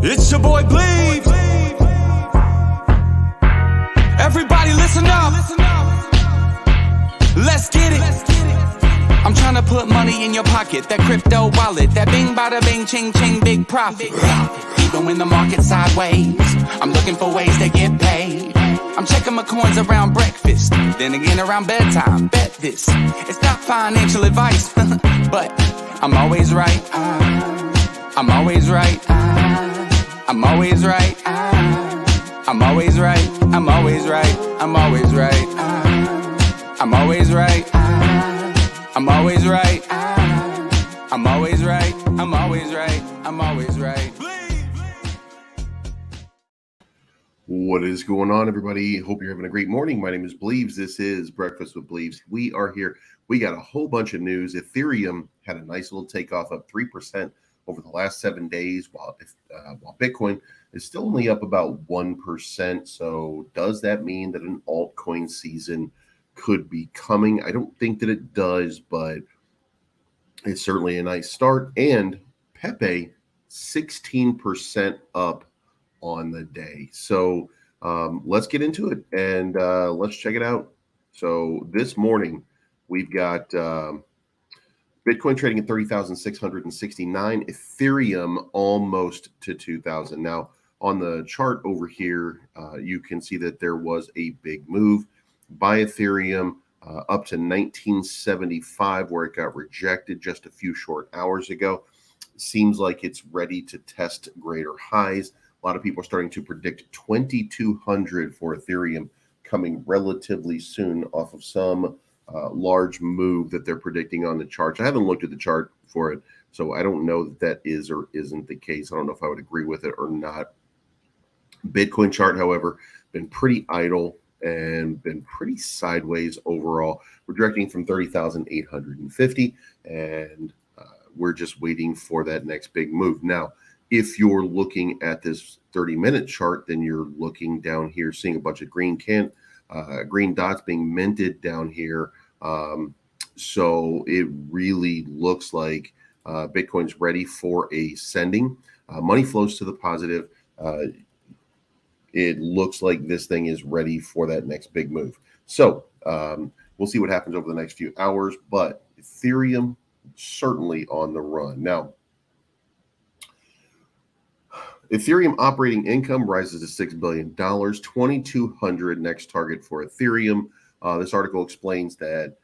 It's your boy Bleeves. Everybody listen up. Let's get it. I'm trying to put money in your pocket. That crypto wallet. That bing bada bing ching ching big profit. Even when the market's sideways, I'm looking for ways to get paid. I'm checking my coins around breakfast, then again around bedtime. Bet this, it's not financial advice, but I'm always right. I'm always right. I'm always right. I'm always right. I'm always right. I'm always right. I'm always right. I'm always right. I'm always right. I'm always right. I'm always right. What is going on, everybody? Hope you're having a great morning. My name is Bleeves. This is Breakfast with Bleeves. We are here. We got a whole bunch of news. Ethereum had a nice little takeoff, up 3% over the last 7 days, while Bitcoin is still only up about 1%. So does that mean that an altcoin season could be coming? I don't think that it does, but it's certainly a nice start. And Pepe, 16% up on the day. So let's get into it and let's check it out. So this morning we've got Bitcoin trading at 30,669, Ethereum almost to 2,000. Now on the chart over here, you can see that there was a big move by Ethereum up to 1975, where it got rejected just a few short hours ago. Seems like it's ready to test greater highs. A lot of people are starting to predict 2,200 for Ethereum coming relatively soon off of some large move that they're predicting on the chart. I haven't looked at the chart for it, so I don't know that that is or isn't the case. I don't know if I would agree with it or not. Bitcoin chart, however, been pretty idle and been pretty sideways overall. We're directing from 30,850, and we're just waiting for that next big move. Now, if you're looking at this 30-minute chart, then you're looking down here, seeing a bunch of green dots being minted down here. So it really looks like Bitcoin's ready for a sending. Money flows to the positive. It looks like this thing is ready for that next big move. So we'll see what happens over the next few hours, but Ethereum certainly on the run. Now, Ethereum operating income rises to $6 billion, 2,200 next target for Ethereum. This article explains that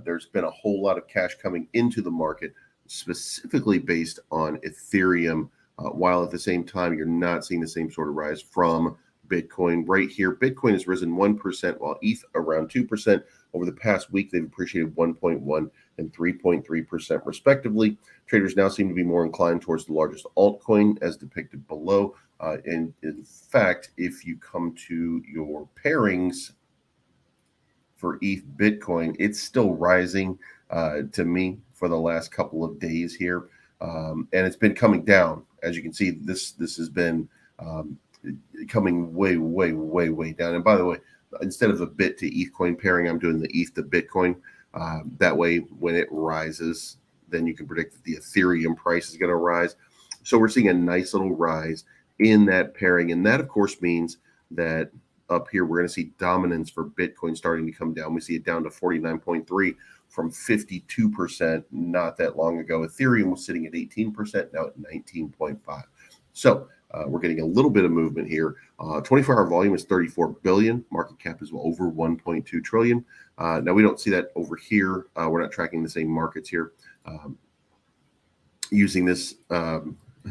there's been a whole lot of cash coming into the market, specifically based on Ethereum, while at the same time, you're not seeing the same sort of rise from Bitcoin. Right here, Bitcoin has risen 1%, while ETH around 2%. Over the past week, they've appreciated 1.1 and 3.3% respectively. Traders now seem to be more inclined towards the largest altcoin as depicted below. And in fact, if you come to your pairings for ETH Bitcoin, it's still rising to me for the last couple of days here. And it's been coming down. As you can see, this has been coming way down. And by the way, instead of the Bit to ETH coin pairing, I'm doing the ETH to Bitcoin. That way, when it rises, then you can predict that the Ethereum price is going to rise. So we're seeing a nice little rise in that pairing. And that, of course, means that up here, we're going to see dominance for Bitcoin starting to come down. We see it down to 49.3 from 52% not that long ago. Ethereum was sitting at 18%, now at 19.5. So we're getting a little bit of movement here. 24-hour volume is 34 billion. Market cap is over 1.2 trillion. Now, we don't see that over here. We're not tracking the same markets here using this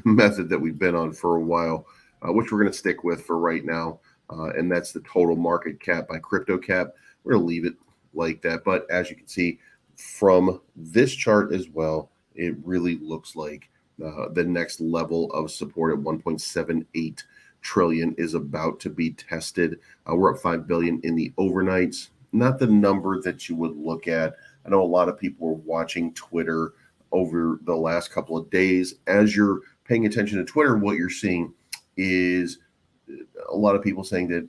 method that we've been on for a while, which we're going to stick with for right now. And that's the total market cap by crypto cap. We're going to leave it like that. But as you can see from this chart as well, it really looks like the next level of support at 1.78 trillion is about to be tested. We're up 5 billion in the overnights. Not the number that you would look at. I know a lot of people were watching Twitter over the last couple of days. As you're paying attention to Twitter, what you're seeing is a lot of people saying that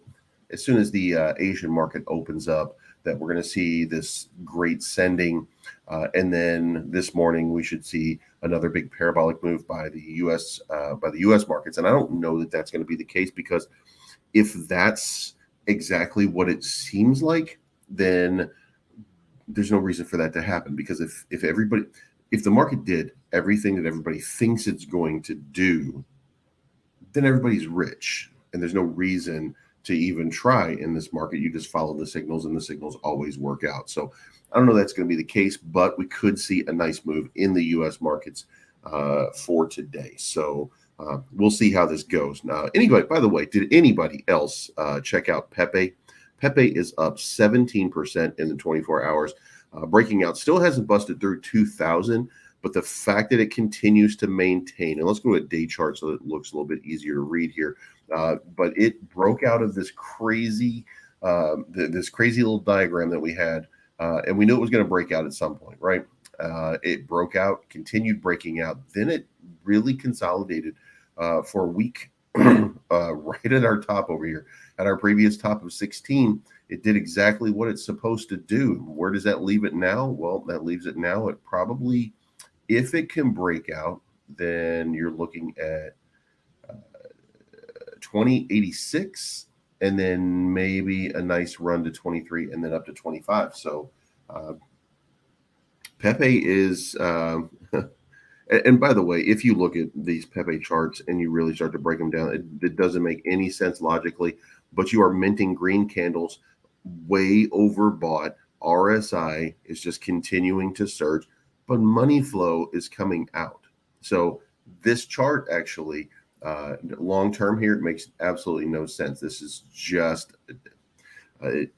as soon as the Asian market opens up, that we're going to see this great sending. And then this morning, we should see another big parabolic move by the U.S. Markets. And I don't know that that's going to be the case, because if that's exactly what it seems like, then there's no reason for that to happen. Because if the market did everything that everybody thinks it's going to do, then everybody's rich, and there's no reason to even try in this market. You just follow the signals, and the signals always work out. So I don't know that's going to be the case, but we could see a nice move in the U.S. markets for today. So we'll see how this goes. Now, anyway, by the way, did anybody else check out Pepe? Pepe is up 17% in the 24 hours, breaking out. Still hasn't busted through 2,000, but the fact that it continues to maintain, and let's go to a day chart so that it looks a little bit easier to read here. But it broke out of this crazy little diagram that we had, and we knew it was going to break out at some point, right? It broke out, continued breaking out, then it really consolidated for a week right at our top over here. At our previous top of 16, it did exactly what it's supposed to do. Where does that leave it now? Well, that leaves it now at probably, if it can break out, then you're looking at 2086, and then maybe a nice run to 23, and then up to 25. So Pepe is and by the way, if you look at these Pepe charts and you really start to break them down, it doesn't make any sense logically, but you are minting green candles, way overbought. RSI is just continuing to surge, but money flow is coming out. So this chart actually, long term here, it makes absolutely no sense. This is just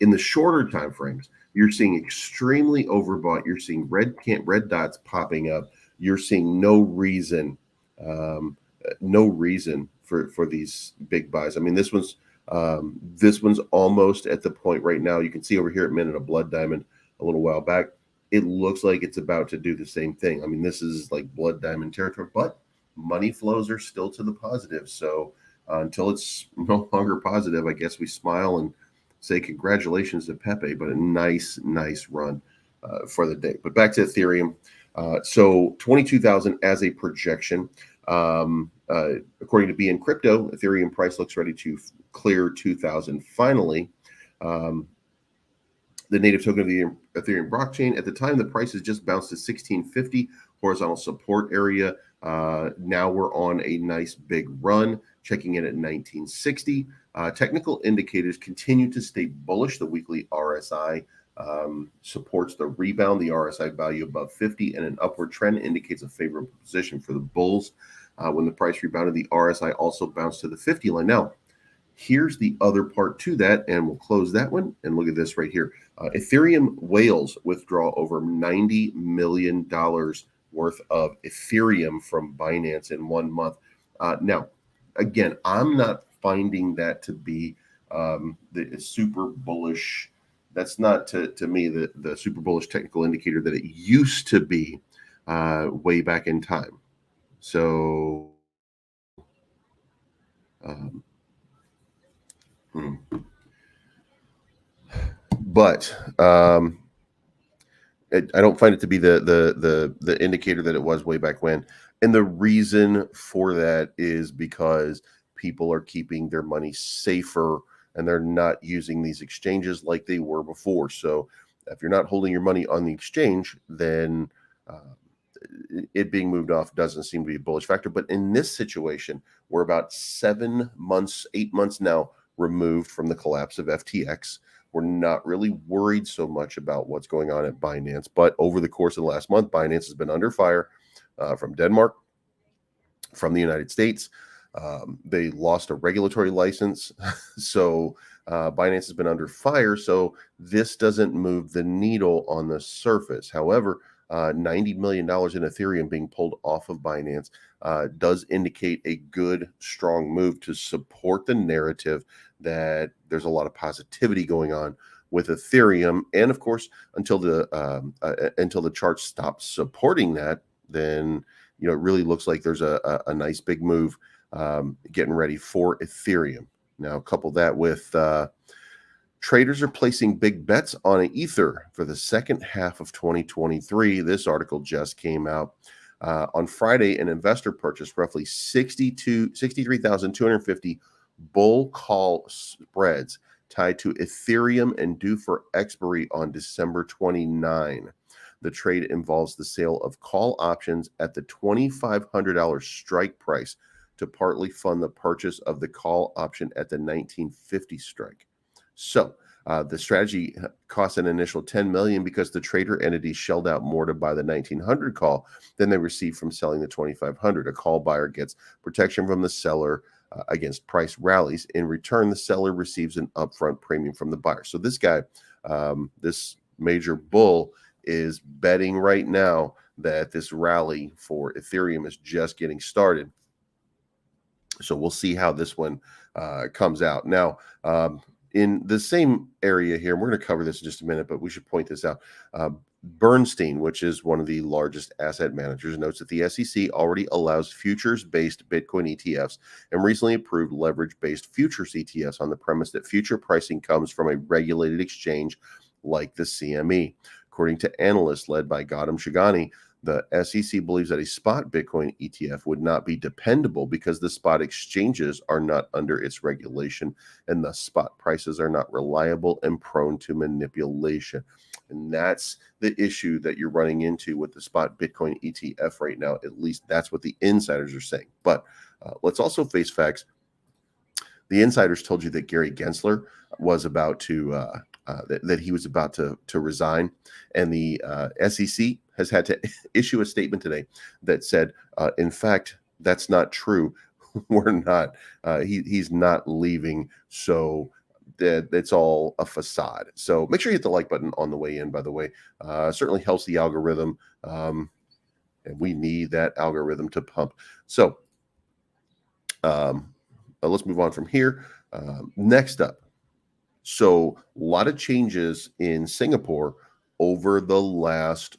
in the shorter time frames, you're seeing extremely overbought. You're seeing red dots popping up. You're seeing no reason for these big buys. I mean, this one's almost at the point right now. You can see over here at minute a blood diamond a little while back. It looks like it's about to do the same thing. I mean, this is like blood diamond territory, but money flows are still to the positive. So until it's no longer positive, I guess we smile and say congratulations to Pepe, but a nice run for the day. But back to Ethereum. So 22,000 as a projection. According to BN Crypto, Ethereum price looks ready to clear 2,000 finally. The native token of the Ethereum blockchain. At the time, the price has just bounced to 1650 horizontal support area. Now we're on a nice big run, checking in at 1960. Technical indicators continue to stay bullish. The weekly RSI supports the rebound. The RSI value above 50 and an upward trend indicates a favorable position for the bulls. When the price rebounded, the RSI also bounced to the 50 line. Now, here's the other part to that, and we'll close that one and look at this right here. Ethereum whales withdraw over $90 million worth of Ethereum from Binance in 1 month. Now, again, I'm not finding that to be the super bullish. That's not to me the super bullish technical indicator that it used to be way back in time. So but I don't find it to be the indicator that it was way back when. And the reason for that is because people are keeping their money safer and they're not using these exchanges like they were before. So if you're not holding your money on the exchange, then it being moved off doesn't seem to be a bullish factor. But in this situation, we're about 8 months now removed from the collapse of FTX. We're not really worried so much about what's going on at Binance. But over the course of the last month, Binance has been under fire from Denmark, from the United States. They lost a regulatory license. So Binance has been under fire. So this doesn't move the needle on the surface. However, $90 million in Ethereum being pulled off of Binance does indicate a good, strong move to support the narrative that there's a lot of positivity going on with Ethereum. And of course, until the chart stops supporting that, then it really looks like there's a nice big move getting ready for Ethereum. Now, couple that with Traders are placing big bets on Ether for the second half of 2023. This article just came out. On Friday, an investor purchased roughly 63,250 bull call spreads tied to Ethereum and due for expiry on December 29. The trade involves the sale of call options at the $2,500 strike price to partly fund the purchase of the call option at the 1950 strike. So the strategy cost an initial $10 million because the trader entity shelled out more to buy the 1900 call than they received from selling the 2500. A call buyer gets protection from the seller against price rallies. In return, the seller receives an upfront premium from the buyer. So this guy, this major bull, is betting right now that this rally for Ethereum is just getting started. So we'll see how this one comes out. Now, in the same area here, we're going to cover this in just a minute, but we should point this out. Bernstein, which is one of the largest asset managers, notes that the SEC already allows futures-based Bitcoin ETFs and recently approved leverage-based futures ETFs on the premise that future pricing comes from a regulated exchange like the CME. According to analysts led by Gautam Shigani, the SEC believes that a spot Bitcoin ETF would not be dependable because the spot exchanges are not under its regulation and thus spot prices are not reliable and prone to manipulation. And that's the issue that you're running into with the spot Bitcoin ETF right now. At least that's what the insiders are saying. But let's also face facts. The insiders told you that Gary Gensler was about to that he was about to resign, and the SEC has had to issue a statement today that said, in fact, that's not true. We're not. He's not leaving. So it's all a facade. So make sure you hit the like button on the way in. By the way, certainly helps the algorithm, and we need that algorithm to pump. So let's move on from here. Next up. So a lot of changes in Singapore over the last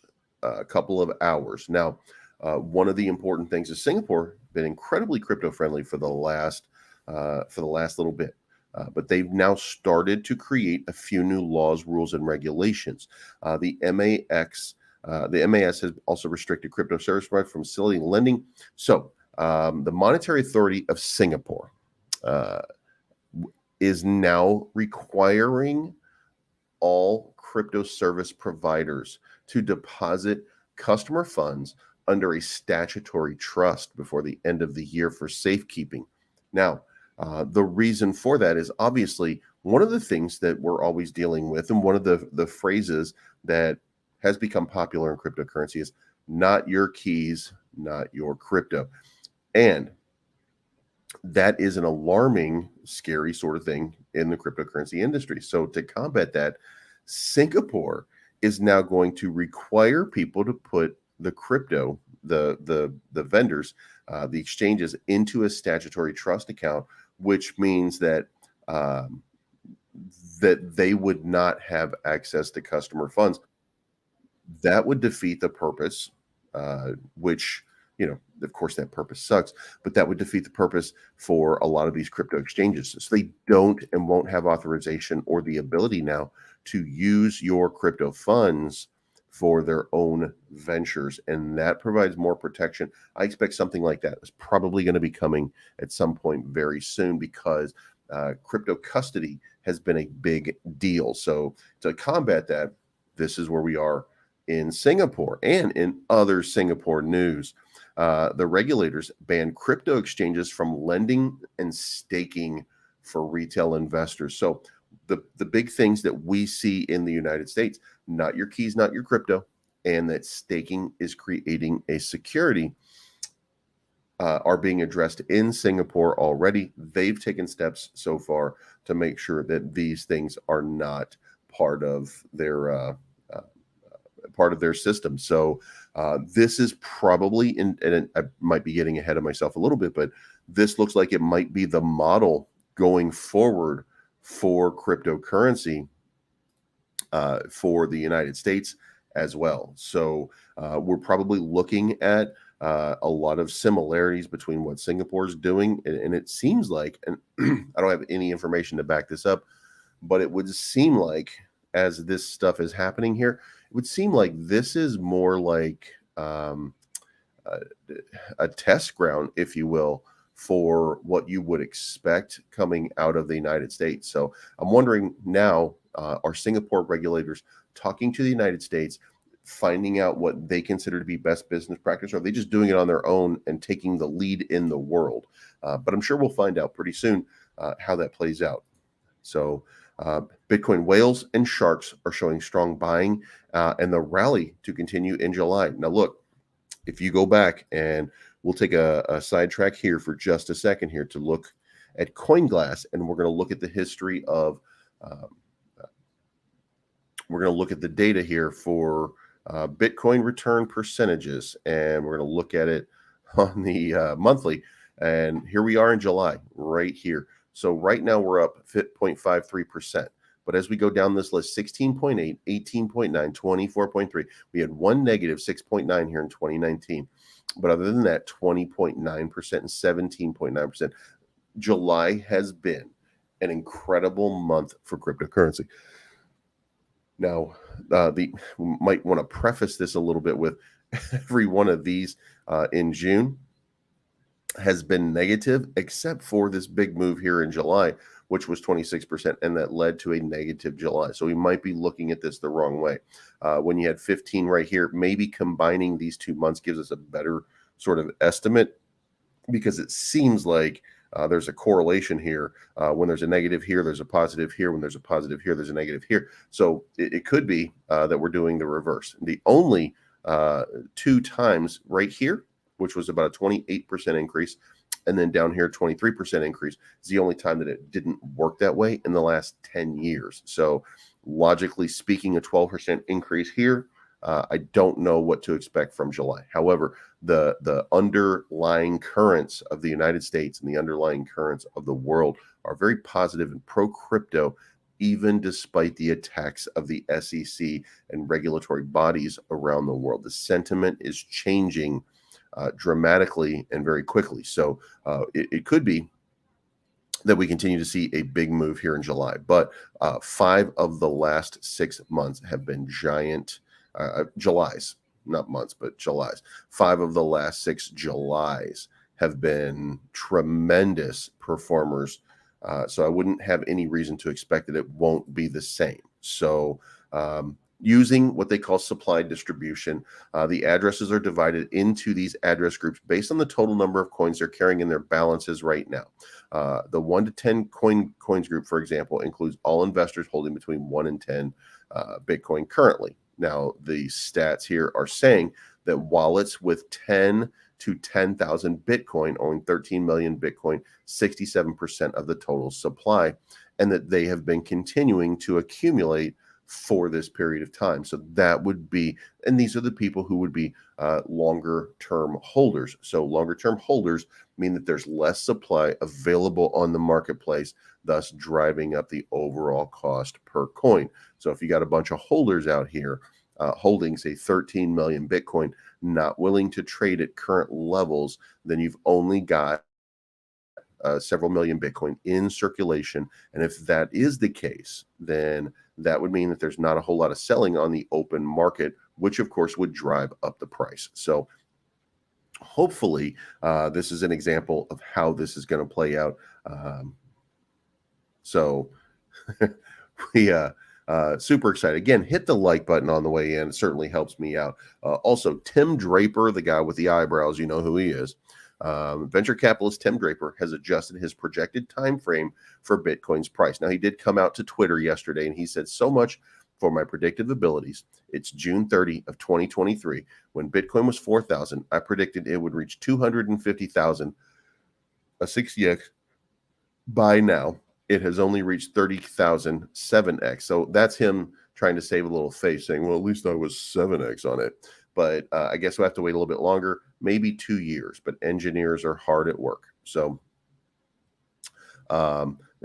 couple of hours. Now, one of the important things is Singapore been incredibly crypto friendly for the last little bit, but they've now started to create a few new laws, rules, and regulations. The MAS has also restricted crypto service providers from facilitating lending. So the Monetary Authority of Singapore is now requiring all crypto service providers to deposit customer funds under a statutory trust before the end of the year for safekeeping. Now, the reason for that is obviously one of the things that we're always dealing with, and one of the phrases that has become popular in cryptocurrency is not your keys, not your crypto. And that is an alarming, scary sort of thing in the cryptocurrency industry. So to combat that, Singapore is now going to require people to put the crypto, the vendors, the exchanges, into a statutory trust account, which means that that they would not have access to customer funds. That would defeat the purpose, which, you know, of course, that purpose sucks, but that would defeat the purpose for a lot of these crypto exchanges. So they don't and won't have authorization or the ability now to use your crypto funds for their own ventures. And that provides more protection. I expect something like that is probably going to be coming at some point very soon because crypto custody has been a big deal. So to combat that, this is where we are in Singapore. And in other Singapore news, the regulators banned crypto exchanges from lending and staking for retail investors. So the big things that we see in the United States, not your keys, not your crypto, and that staking is creating a security, are being addressed in Singapore already. They've taken steps so far to make sure that these things are not part of their system. So this is probably, and I might be getting ahead of myself a little bit, but this looks like it might be the model going forward for cryptocurrency for the United States as well. So we're probably looking at a lot of similarities between what Singapore is doing, and it seems like, and I don't have any information to back this up, But it would seem like, as this stuff is happening here, it would seem like this is more like a test ground, if you will, for what you would expect coming out of the United States. So I'm wondering now, are Singapore regulators talking to the United States, finding out what they consider to be best business practice, or are they just doing it on their own and taking the lead in the world? But I'm sure we'll find out pretty soon how that plays out. So Bitcoin whales and sharks are showing strong buying and the rally to continue in July. Now, look, if you go back, and we'll take a sidetrack here for just a second here to look at CoinGlass, and we're going to look at the history of, we're going to look at the data here for Bitcoin return percentages, and we're going to look at it on the monthly. And here we are in July, right here. So right now we're up 0.53%. But as we go down this list, 16.8, 18.9, 24.3, we had one negative 6.9 here in 2019. But other than that, 20.9% and 17.9%. July has been an incredible month for cryptocurrency. Now, we might want to preface this a little bit with every one of these in June has been negative, except for this big move here in July, which was 26%, and that led to a negative July. So we might be looking at this the wrong way. When you had 15 right here, maybe combining these 2 months gives us a better sort of estimate, because it seems like there's a correlation here. When there's a negative here, there's a positive here. When there's a positive here, there's a negative here. So it could be that we're doing the reverse. The only 2 times right here, which was about a 28% increase, and then down here, 23% increase, is the only time that it didn't work that way in the last 10 years. So logically speaking, a 12% increase here, I don't know what to expect from July. However, the underlying currents of the United States and the underlying currents of the world are very positive and pro-crypto, even despite the attacks of the SEC and regulatory bodies around the world. The sentiment is changing dramatically and very quickly. So it could be that we continue to see a big move here in July. But 5 of the last 6 months have been giant Julys, not months, but Julys. 5 of the last 6 Julys have been tremendous performers. So I wouldn't have any reason to expect that it won't be the same. So using what they call supply distribution, the addresses are divided into these address groups based on the total number of coins they're carrying in their balances right now. The 1 to 10 coins group, for example, includes all investors holding between 1 and 10 Bitcoin currently. Now, the stats here are saying that wallets with 10 to 10,000 Bitcoin own 13 million Bitcoin, 67% of the total supply, and that they have been continuing to accumulate for this period of time. So that would be, and these are the people who would be longer term holders. So longer term holders mean that there's less supply available on the marketplace, thus driving up the overall cost per coin. So if you got a bunch of holders out here holding, say, 13 million Bitcoin, not willing to trade at current levels, then you've only got several million Bitcoin in circulation. And if that is the case, then that would mean that there's not a whole lot of selling on the open market, which of course would drive up the price. So hopefully this is an example of how this is going to play out. So we super excited. Again, hit the like button on the way in. It certainly helps me out. Also, Tim Draper, the guy with the eyebrows, you know who he is. Venture capitalist Tim Draper has adjusted his projected time frame for Bitcoin's price. Now, he did come out to Twitter yesterday, and he said, so much for my predictive abilities. It's June 30 of 2023. When Bitcoin was 4,000, I predicted it would reach 250,000, a 60x. By now, it has only reached 30,000, 7x. So that's him trying to save a little face, saying, well, at least I was 7x on it. But I guess we'll have to wait a little bit longer, maybe 2 years. But engineers are hard at work. So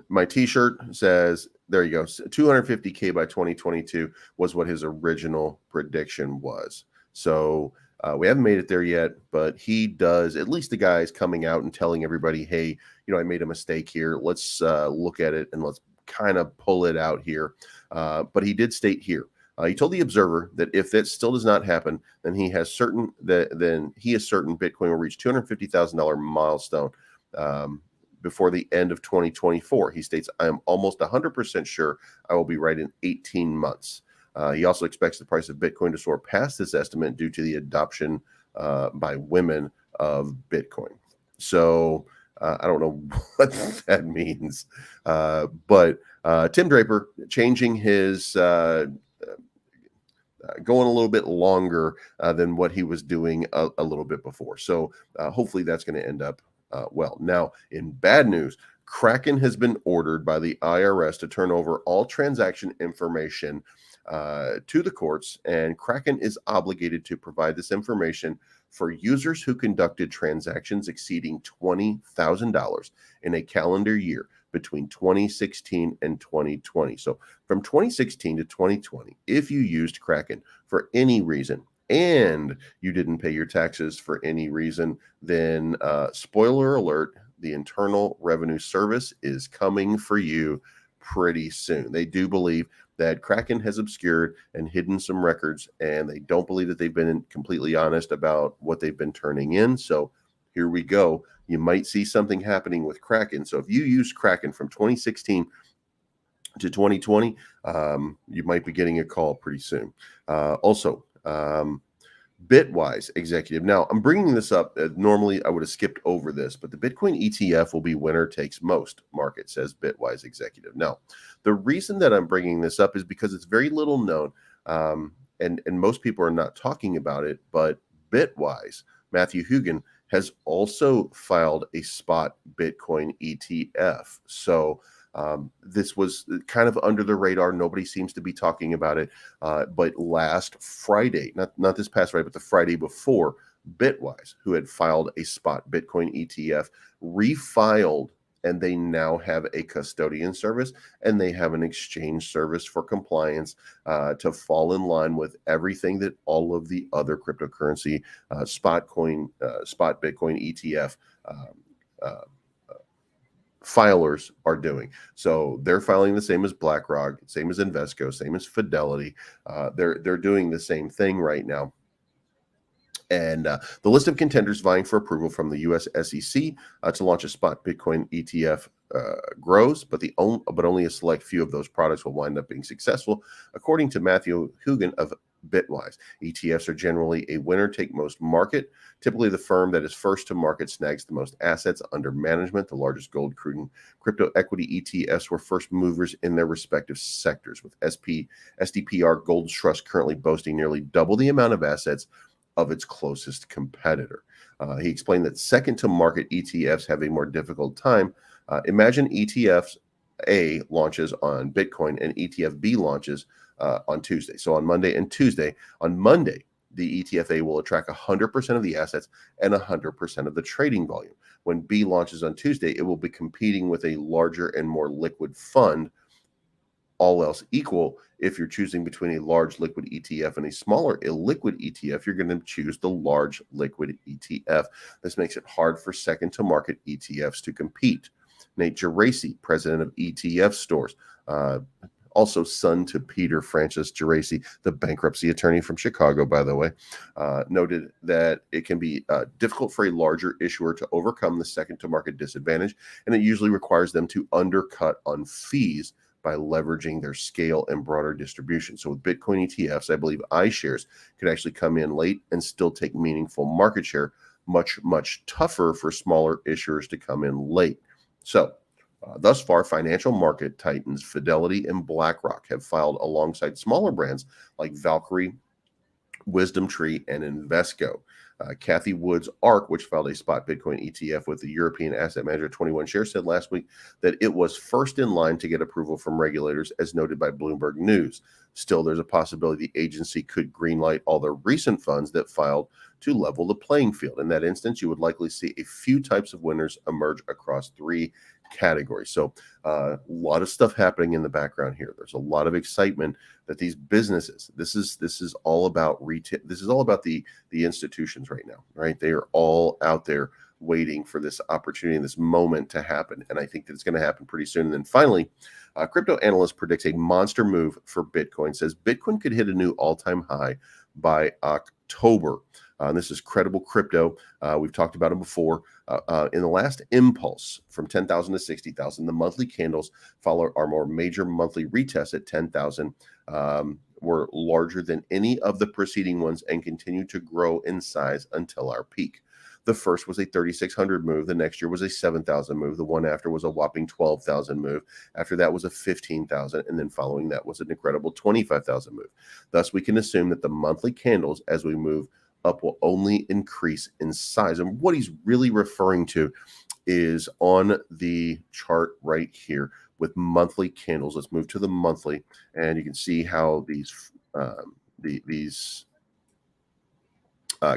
my t-shirt says, there you go, 250K by 2022 was what his original prediction was. So we haven't made it there yet, but he does, at least the guy is coming out and telling everybody, hey, you know, I made a mistake here. Let's look at it and let's kind of pull it out here. But he did state here, he told the Observer that if that still does not happen, then he is certain Bitcoin will reach $250,000 milestone before the end of 2024. He states, I am almost 100% sure I will be right in 18 months. He also expects the price of Bitcoin to soar past this estimate due to the adoption by women of Bitcoin. So I don't know what that means, but Tim Draper changing his going a little bit longer than what he was doing a little bit before. So hopefully that's going to end up well. Now, in bad news, Kraken has been ordered by the IRS to turn over all transaction information to the courts, and Kraken is obligated to provide this information for users who conducted transactions exceeding $20,000 in a calendar year between 2016 and 2020. So from 2016 to 2020, if you used Kraken for any reason and you didn't pay your taxes for any reason, then spoiler alert, the Internal Revenue Service is coming for you pretty soon. They do believe that Kraken has obscured and hidden some records, and they don't believe that they've been completely honest about what they've been turning in. So here we go. You might see something happening with Kraken. So if you use Kraken from 2016 to 2020, you might be getting a call pretty soon. Also, Bitwise executive. Now, I'm bringing this up. Normally, I would have skipped over this, but the Bitcoin ETF will be winner takes most market, says Bitwise executive. Now, the reason that I'm bringing this up is because it's very little known, and most people are not talking about it, but Bitwise, Matthew Hugan, has also filed a spot Bitcoin ETF. So this was kind of under the radar. Nobody seems to be talking about it. But last Friday, not this past Friday, but the Friday before, Bitwise, who had filed a spot Bitcoin ETF, refiled, and they now have a custodian service and they have an exchange service for compliance to fall in line with everything that all of the other cryptocurrency spot Bitcoin ETF filers are doing. So they're filing the same as BlackRock, same as Invesco, same as Fidelity. They're doing the same thing right now. And the list of contenders vying for approval from the US SEC to launch a spot Bitcoin ETF grows, but only a select few of those products will wind up being successful, according to Matthew Hugan of Bitwise. ETFs are generally a winner-take-most market. Typically, the firm that is first to market snags the most assets under management. The largest gold, crude, and crypto equity ETFs were first movers in their respective sectors, with SDPR Gold Trust currently boasting nearly double the amount of assets of its closest competitor. He explained that second-to-market ETFs have a more difficult time. Imagine ETFs A launches on Bitcoin and ETF B launches on Tuesday. So on Monday and Tuesday, on Monday, the ETF A will attract 100% of the assets and 100% of the trading volume. When B launches on Tuesday, it will be competing with a larger and more liquid fund. All else equal, if you're choosing between a large liquid ETF and a smaller illiquid ETF, you're going to choose the large liquid ETF. This makes it hard for second-to-market ETFs to compete. Nate Geraci, president of ETF Stores, also son to Peter Francis Geraci, the bankruptcy attorney from Chicago, by the way, noted that it can be difficult for a larger issuer to overcome the second-to-market disadvantage, and it usually requires them to undercut on fees by leveraging their scale and broader distribution. So with Bitcoin ETFs, I believe iShares could actually come in late and still take meaningful market share, much tougher for smaller issuers to come in late. So thus far, financial market titans Fidelity and BlackRock have filed alongside smaller brands like Valkyrie, Wisdom Tree, and Invesco. Kathy Wood's ARK, which filed a spot Bitcoin ETF with the European asset manager 21 Shares, said last week that it was first in line to get approval from regulators, as noted by Bloomberg News. Still, there's a possibility the agency could greenlight all the recent funds that filed to level the playing field. In that instance, you would likely see a few types of winners emerge across three categories. So a lot of stuff happening in the background here. There's a lot of excitement that these businesses, this is all about retail. This is all about the institutions right now, right? They are all out there waiting for this opportunity and this moment to happen. And I think that it's going to happen pretty soon. And then finally, crypto analyst predicts a monster move for Bitcoin, says Bitcoin could hit a new all-time high by October. And this is Credible Crypto. We've talked about them before. In the last impulse from 10,000 to 60,000, the monthly candles follow our more major monthly retest at 10,000 were larger than any of the preceding ones and continue to grow in size until our peak. The first was a 3,600 move. The next year was a 7,000 move. The one after was a whopping 12,000 move. After that was a 15,000. And then following that was an incredible 25,000 move. Thus, we can assume that the monthly candles as we move up will only increase in size. And what he's really referring to is on the chart right here with monthly candles. Let's move to the monthly, and you can see how these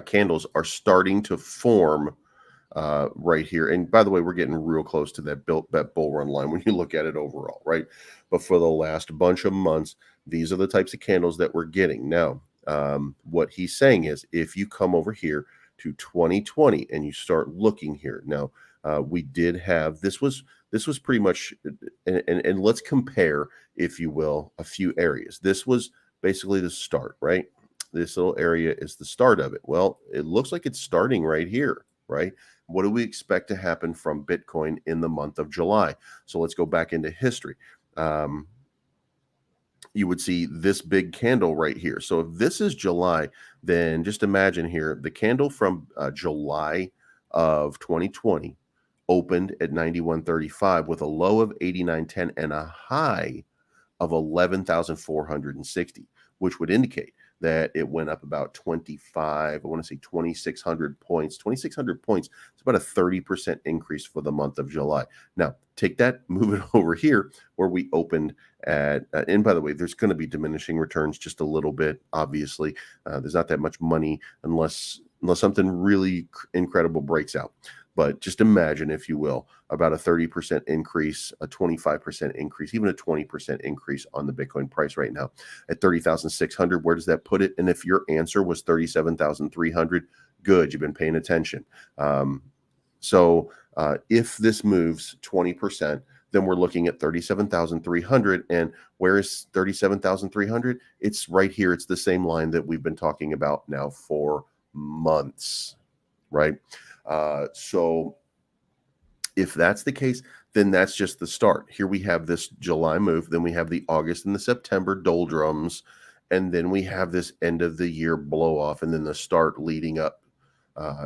candles are starting to form right here. And by the way, we're getting real close to that bull run line when you look at it overall, right? But for the last bunch of months, these are the types of candles that we're getting. Now, what he's saying is if you come over here to 2020 and you start looking here now, we did have this was pretty much and let's compare, if you will, a few areas. This was basically the start, right? This little area is the start of it. Well, it looks like it's starting right here, right? What do we expect to happen from Bitcoin in the month of July? So let's go back into history. You would see this big candle right here. So if this is July, then just imagine here, the candle from July of 2020 opened at 91.35 with a low of 89.10 and a high of 11,460, which would indicate that it went up about 25, I want to say 2,600 points. 2,600 points, it's about a 30% increase for the month of July. Now, take that, move it over here where we opened at, and by the way, there's going to be diminishing returns just a little bit, obviously. There's not that much money unless something really incredible breaks out. But just imagine, if you will, about a 30% increase, a 25% increase, even a 20% increase on the Bitcoin price right now at 30,600. Where does that put it? And if your answer was 37,300, good, you've been paying attention. So if this moves 20%, then we're looking at 37,300. And where is 37,300? It's right here. It's the same line that we've been talking about now for months, right? So if that's the case, then that's just the start. Here we have this July move, then we have the August and the September doldrums, and then we have this end of the year blow off, and then the start leading up.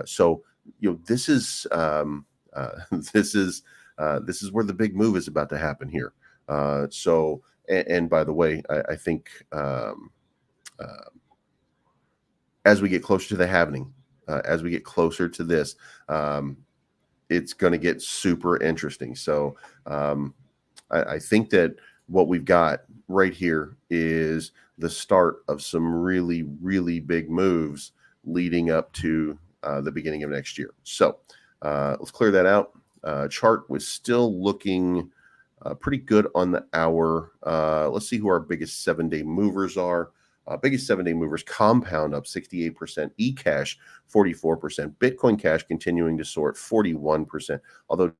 So this is this is where the big move is about to happen here. And by the way, I think as we get closer to the halving, as we get closer to this, it's going to get super interesting. So I think that what we've got right here is the start of some really, really big moves leading up to the beginning of next year. So let's clear that out. Chart was still looking pretty good on the hour. Let's see who our biggest 7-day movers are. Biggest 7-day movers: Compound up 68%, eCash 44%, Bitcoin Cash continuing to soar at 41%, although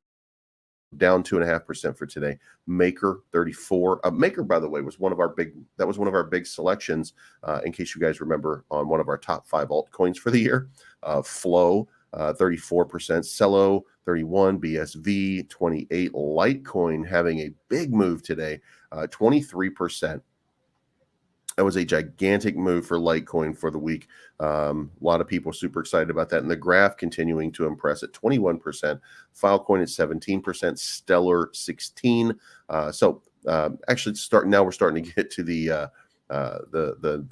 down 2.5% for today. Maker 34. Maker, by the way, was one of our big selections. In case you guys remember, on one of our top 5 altcoins for the year. Flow 34%, Cello 31%, BSV 28%, Litecoin having a big move today, 23%. That was a gigantic move for Litecoin for the week. A lot of people super excited about that. And the graph continuing to impress at 21%, Filecoin at 17%, Stellar 16%. Actually, now we're starting to get to the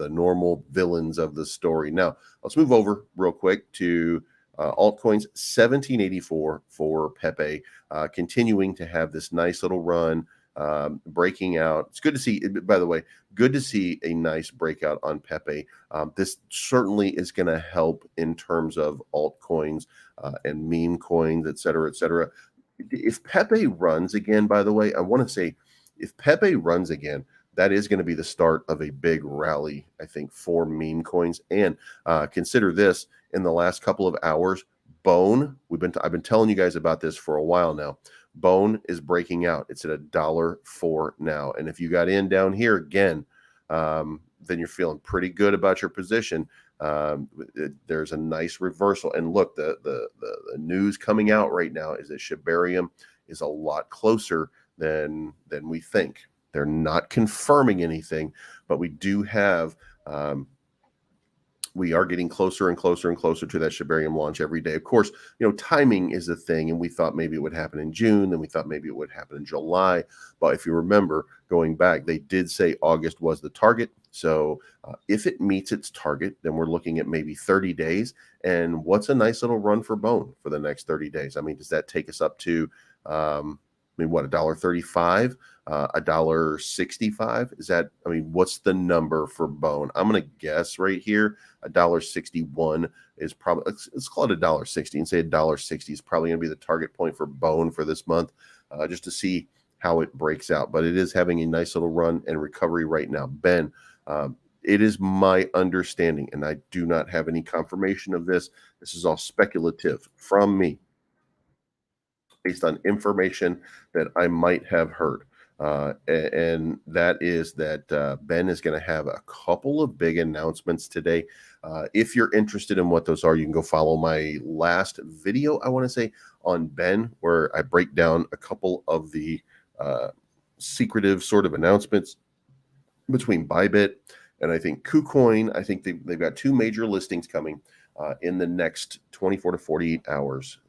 normal villains of the story. Now let's move over real quick to altcoins. 1784 for Pepe, continuing to have this nice little run. Breaking out. It's good to see, by the way, good to see a nice breakout on Pepe. This certainly is going to help in terms of altcoins and meme coins, et cetera, et cetera. If Pepe runs again, by the way, I want to say, if Pepe runs again, that is going to be the start of a big rally, I think, for meme coins. And consider this: in the last couple of hours, Bone, I've been telling you guys about this for a while now. Bone is breaking out. It's at $1.04 now. And if you got in down here again, then you're feeling pretty good about your position. There's a nice reversal. And look, the news coming out right now is that Shibarium is a lot closer than we think. They're not confirming anything, but we do have we are getting closer and closer and closer to that Shibarium launch every day. Of course, timing is a thing, and we thought maybe it would happen in June, then we thought maybe it would happen in July. But if you remember, going back, they did say August was the target. So if it meets its target, then we're looking at maybe 30 days. And what's a nice little run for Bone for the next 30 days? I mean, does that take us up to what, $1.35, $1.65? Is that, what's the number for Bone? I'm going to guess right here, $1.61 is probably, let's call it $1.60 and say $1.60 is probably going to be the target point for Bone for this month, just to see how it breaks out. But it is having a nice little run and recovery right now. Ben, it is my understanding, and I do not have any confirmation of this. This is all speculative from me, based on information that I might have heard. And that is that Ben is going to have a couple of big announcements today. If you're interested in what those are, you can go follow my last video, I want to say, on Ben, where I break down a couple of the secretive sort of announcements between Bybit and I think KuCoin. I think they've got two major listings coming in the next 24 to 48 hours.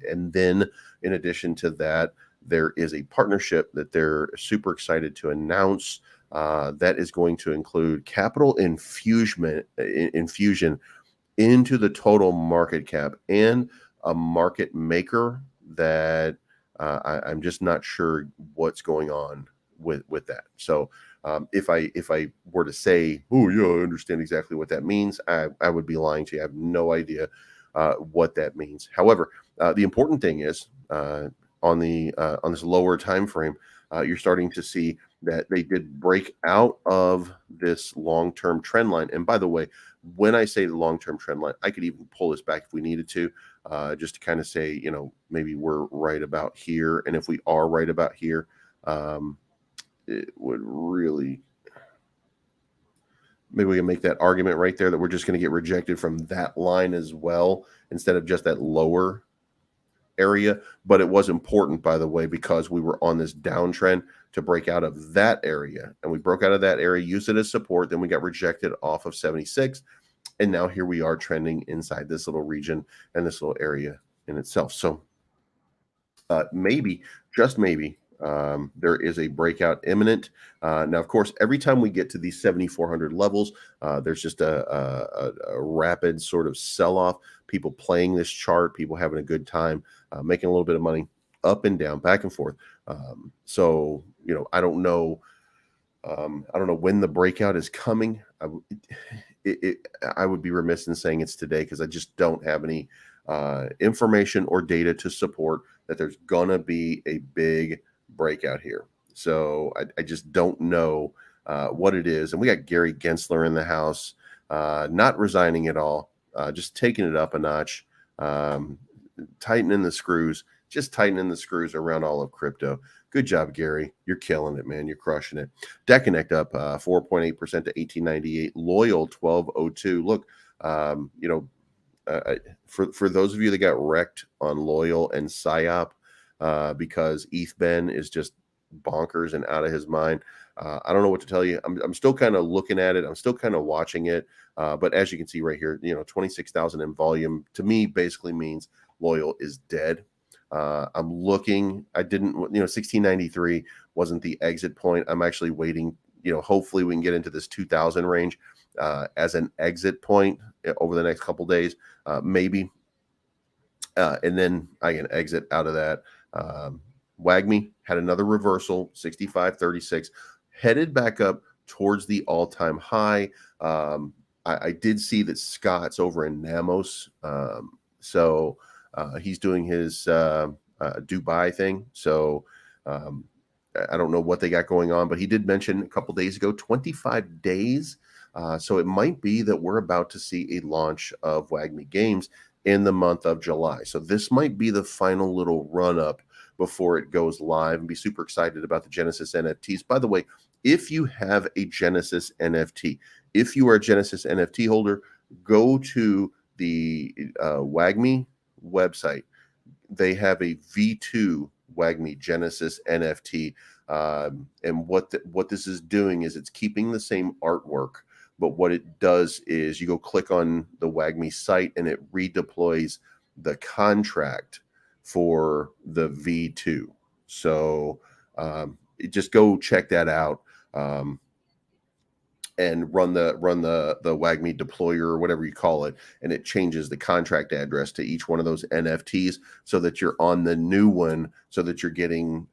And then in addition to that, there is a partnership that they're super excited to announce that is going to include capital infusion into the total market cap and a market maker that I'm just not sure what's going on with that. So if I were to say, oh yeah, I understand exactly what that means, I would be lying to you. I have no idea what that means. However, the important thing is on this lower time frame, you're starting to see that they did break out of this long-term trend line. And by the way, when I say the long-term trend line, I could even pull this back if we needed to, just to kind of say, maybe we're right about here. And if we are right about here, it would really, maybe we can make that argument right there that we're just going to get rejected from that line as well, instead of just that lower area. But it was important, by the way, because we were on this downtrend to break out of that area, and we broke out of that area, used it as support, then we got rejected off of 76, and now here we are trending inside this little region and this little area in itself. So maybe, just maybe, there is a breakout imminent. Now, of course, every time we get to these 7,400 levels, there's just a rapid sort of sell-off. People playing this chart, people having a good time, making a little bit of money, up and down, back and forth. So, I don't know. I don't know when the breakout is coming. I would be remiss in saying it's today, because I just don't have any information or data to support that there's gonna be a big breakout here. So I just don't know what it is. And we got Gary Gensler in the house, not resigning at all, just taking it up a notch, tightening the screws, around all of crypto. Good job, Gary. You're killing it, man. You're crushing it. DeConnect up 4.8% to 1898. Loyal 1202. Look, for those of you that got wrecked on Loyal and PSYOP, because ETH Ben is just bonkers and out of his mind. I don't know what to tell you. I'm still kind of looking at it. I'm still kind of watching it. But as you can see right here, 26,000 in volume to me basically means Loyal is dead. I'm looking. I didn't, 1693 wasn't the exit point. I'm actually waiting. Hopefully we can get into this 2,000 range as an exit point over the next couple days, maybe. And then I can exit out of that. WAGMI had another reversal, 65.36, headed back up towards the all-time high. I did see that Scott's over in Namos, so he's doing his Dubai thing. So I don't know what they got going on, but he did mention a couple days ago, 25 days. So it might be that we're about to see a launch of WAGMI Games in the month of July. So this might be the final little run up before it goes live, and be super excited about the Genesis NFTs. By the way, if you have a Genesis NFT, if you are a Genesis NFT holder, go to the WAGMI website. They have a V2 WAGMI Genesis NFT. And what this is doing is it's keeping the same artwork, but what it does is you go click on the WAGMI site and it redeploys the contract for the V2. So just go check that out. And run the WAGMI deployer or whatever you call it, and it changes the contract address to each one of those NFTs so that you're on the new one, so that you're getting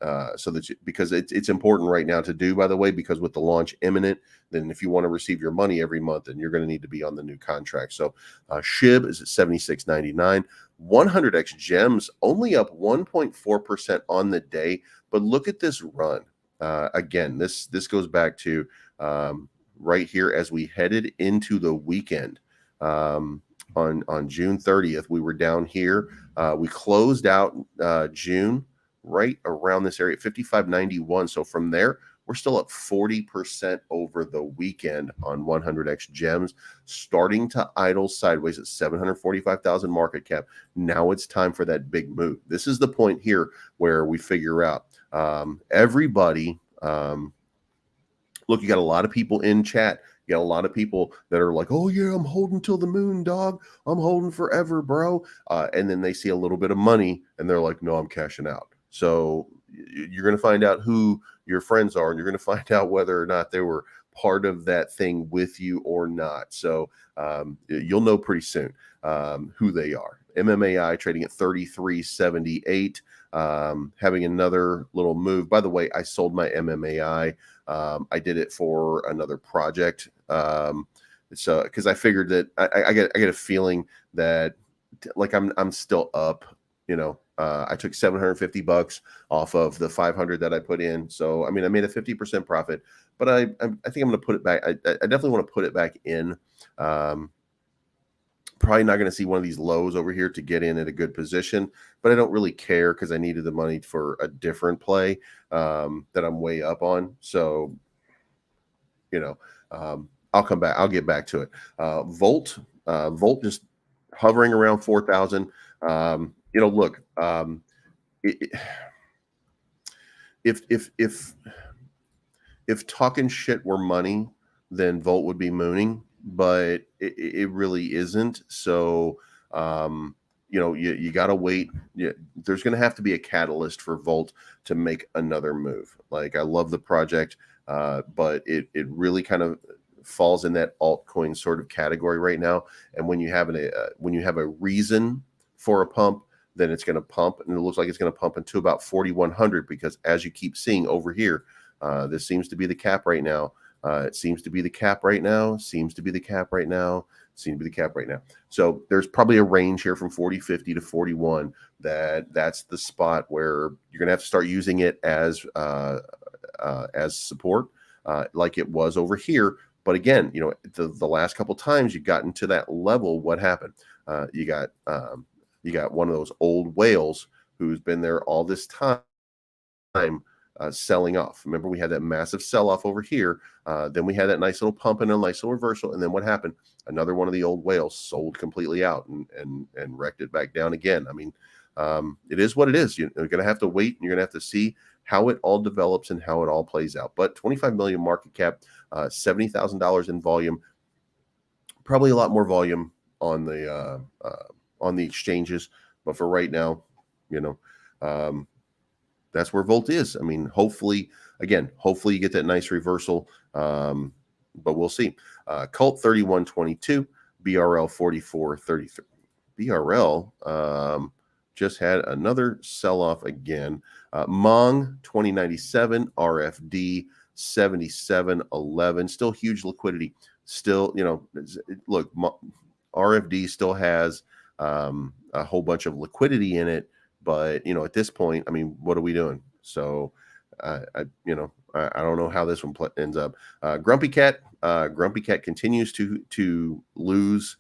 because it's important right now to do, by the way, because with the launch imminent, then if you want to receive your money every month, then you're going to need to be on the new contract. So SHIB is at $76.99. 100x gems only up 1.4% on the day, but look at this run. Again, this goes back to right here as we headed into the weekend. On June 30th, we were down here. We closed out June right around this area at 55.91. So from there, we're still up 40% over the weekend on 100x gems, starting to idle sideways at 745,000 market cap. Now it's time for that big move. This is the point here where we figure out everybody. Look, you got a lot of people in chat. You got a lot of people that are like, oh, yeah, I'm holding till the moon, dog. I'm holding forever, bro. And then they see a little bit of money and they're like, no, I'm cashing out. So you're going to find out who your friends are, and you're going to find out whether or not they were part of that thing with you or not. So you'll know pretty soon who they are. MMAI trading at 33.78, having another little move. By the way, I sold my MMAI. I did it for another project. So because I figured that I get a feeling that like I'm still up, you know. I took $750 off of the 500 that I put in. So I mean, I made a 50% profit, but I think I'm going to put it back. I definitely want to put it back in. Probably not going to see one of these lows over here to get in at a good position, but I don't really care because I needed the money for a different play that I'm way up on. So, you know, I'll come back. I'll get back to it. Volt just hovering around 4,000. You know, look, if talking shit were money, then Volt would be mooning, but it really isn't. So, you know, you got to wait. There's going to have to be a catalyst for Volt to make another move. Like, I love the project, but it really kind of falls in that altcoin sort of category right now. And when you have a reason for a pump, then it's going to pump, and it looks like it's going to pump into about 4,100, because as you keep seeing over here, this seems to be the cap right now. It seems to be the cap right now. Seems to be the cap right now. Seems to be the cap right now. So there's probably a range here from 40.50 to 41. That's the spot where you're going to have to start using it as support, like it was over here. But again, you know, the last couple times you got into that level, what happened? You got one of those old whales who's been there all this time. Selling off. Remember, we had that massive sell-off over here. Then we had that nice little pump and a nice little reversal. And then what happened? Another one of the old whales sold completely out and wrecked it back down again. I mean, it is what it is. You're going to have to wait, and you're going to have to see how it all develops and how it all plays out. But 25 million market cap, $70,000 in volume, probably a lot more volume on the exchanges. But for right now, you know, that's where Volt is. I mean, hopefully you get that nice reversal, but we'll see. Cult 31.22, BRL 44.33. BRL just had another sell-off again. Mong 20.97, RFD 77.11. Still huge liquidity. Still, you know, look, RFD still has a whole bunch of liquidity in it. But, you know, at this point, I mean, what are we doing? So, I don't know how this one ends up. Grumpy Cat continues to lose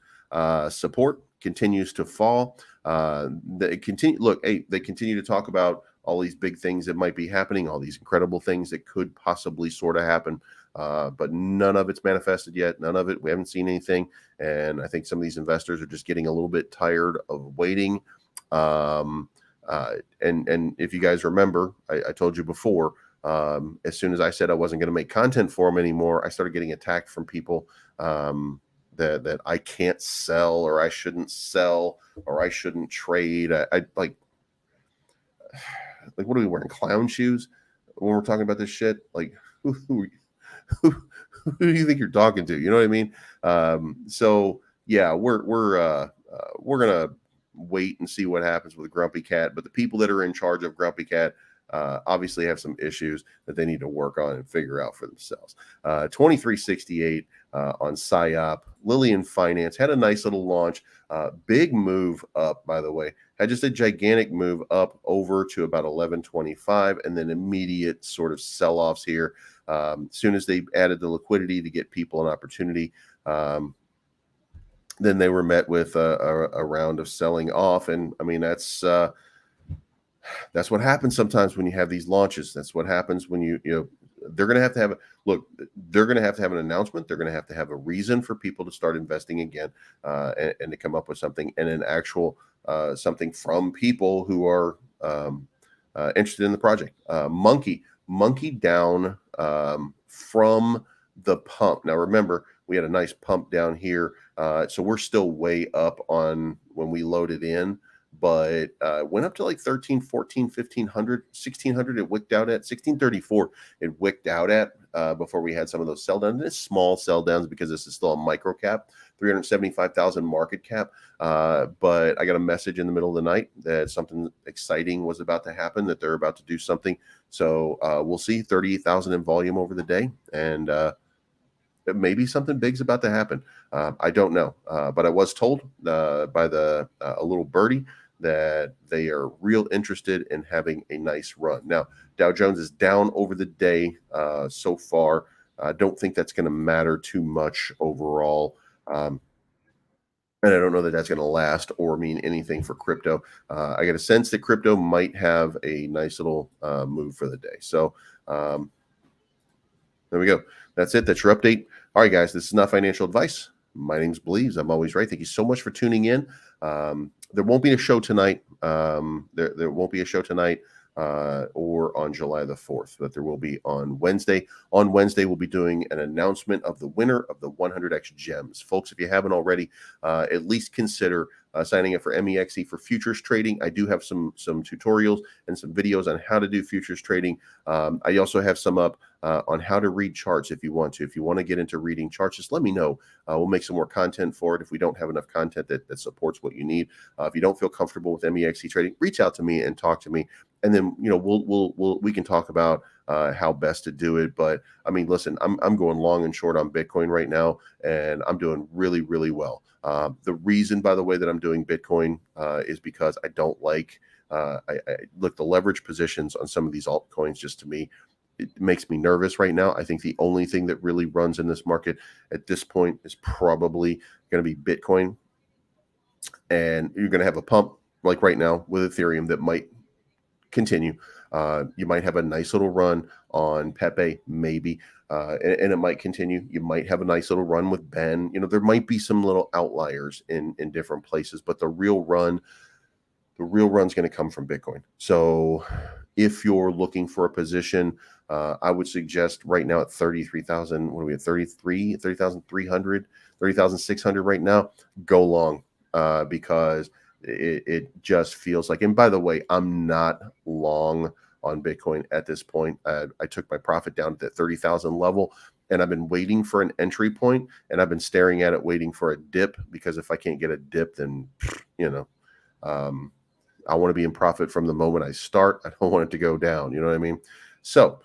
support. continues to fall. They continue. Look, hey, they continue to talk about all these big things that might be happening, all these incredible things that could possibly sort of happen. But none of it's manifested yet. None of it. We haven't seen anything. And I think some of these investors are just getting a little bit tired of waiting. And if you guys remember, I told you before, as soon as I said I wasn't going to make content for them anymore, I started getting attacked from people that I can't sell, or I shouldn't sell, or I shouldn't trade. I like, what are we wearing? Clown shoes when we're talking about this shit? Like, who do you think you're talking to? You know what I mean? So yeah, we're gonna wait and see what happens with Grumpy Cat. But the people that are in charge of Grumpy Cat obviously have some issues that they need to work on and figure out for themselves. 2368 on PSYOP. Lillian Finance had a nice little launch. Big move up, by the way. Had just a gigantic move up over to about 1125, and then immediate sort of sell-offs here. As soon as they added the liquidity to get people an opportunity, then they were met with a round of selling off. And I mean, that's what happens sometimes when you have these launches. That's what happens when you know, they're going to have they're going to have an announcement. They're going to have a reason for people to start investing again, and to come up with something, and an actual something from people who are interested in the project. Monkey down from the pump. Now remember, we had a nice pump down here, so we're still way up on when we loaded in, but went up to like 13, 14, 1500, 1600. It wicked out at 1634. It wicked out at before we had some of those sell downs. It's small sell downs because this is still a micro cap, 375,000 market cap. But I got a message in the middle of the night that something exciting was about to happen, that they're about to do something. So we'll see 38,000 in volume over the day, and maybe something big's about to happen. I don't know, but I was told by a little birdie that they are real interested in having a nice run. Now, Dow Jones is down over the day so far. I don't think that's going to matter too much overall. And I don't know that that's going to last or mean anything for crypto. I get a sense that crypto might have a nice little move for the day. So there we go. That's it. That's your update. All right, guys, this is not financial advice. My name's Bleeves. I'm always right. Thank you so much for tuning in. There won't be a show tonight. There won't be a show tonight or on July the 4th, but there will be on Wednesday. On Wednesday, we'll be doing an announcement of the winner of the 100x gems. Folks, if you haven't already, at least consider signing up for MEXE for futures trading. I do have some tutorials and some videos on how to do futures trading. I also have some up on how to read charts if you want to. If you want to get into reading charts, just let me know. We'll make some more content for it if we don't have enough content that supports what you need. If you don't feel comfortable with MEXE trading, reach out to me and talk to me. And then, you know, we can talk about how best to do it. But I mean, listen, I'm going long and short on Bitcoin right now, and I'm doing really, really well. The reason, by the way, that I'm doing Bitcoin is because I don't like, look, the leverage positions on some of these altcoins, just to me, it makes me nervous right now. I think the only thing that really runs in this market at this point is probably going to be Bitcoin. And you're going to have a pump like right now with Ethereum that might continue. You might have a nice little run on Pepe, maybe, and it might continue. You might have a nice little run with Ben. You know, there might be some little outliers in different places, but the real run's going to come from Bitcoin. So if you're looking for a position, I would suggest right now at 33,000, what are we at, 30,300, 30,600 right now, go long, because it just feels like, and by the way, I'm not long on Bitcoin at this point. I took my profit down to that 30,000 level, and I've been waiting for an entry point, and I've been staring at it, waiting for a dip, because if I can't get a dip, then, you know, I want to be in profit from the moment I start. I don't want it to go down. You know what I mean? So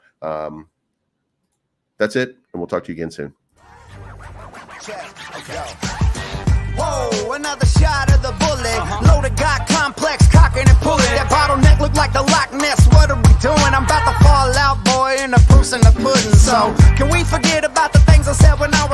that's it, and we'll talk to you again soon. Whoa, another shot of the bullet. Loaded, got complex, cocking and pulling. That bottleneck look like the Loch Ness. What are we doing? I'm about to fall out, boy, and the proof's in the pudding. So, can we forget about the things I said when I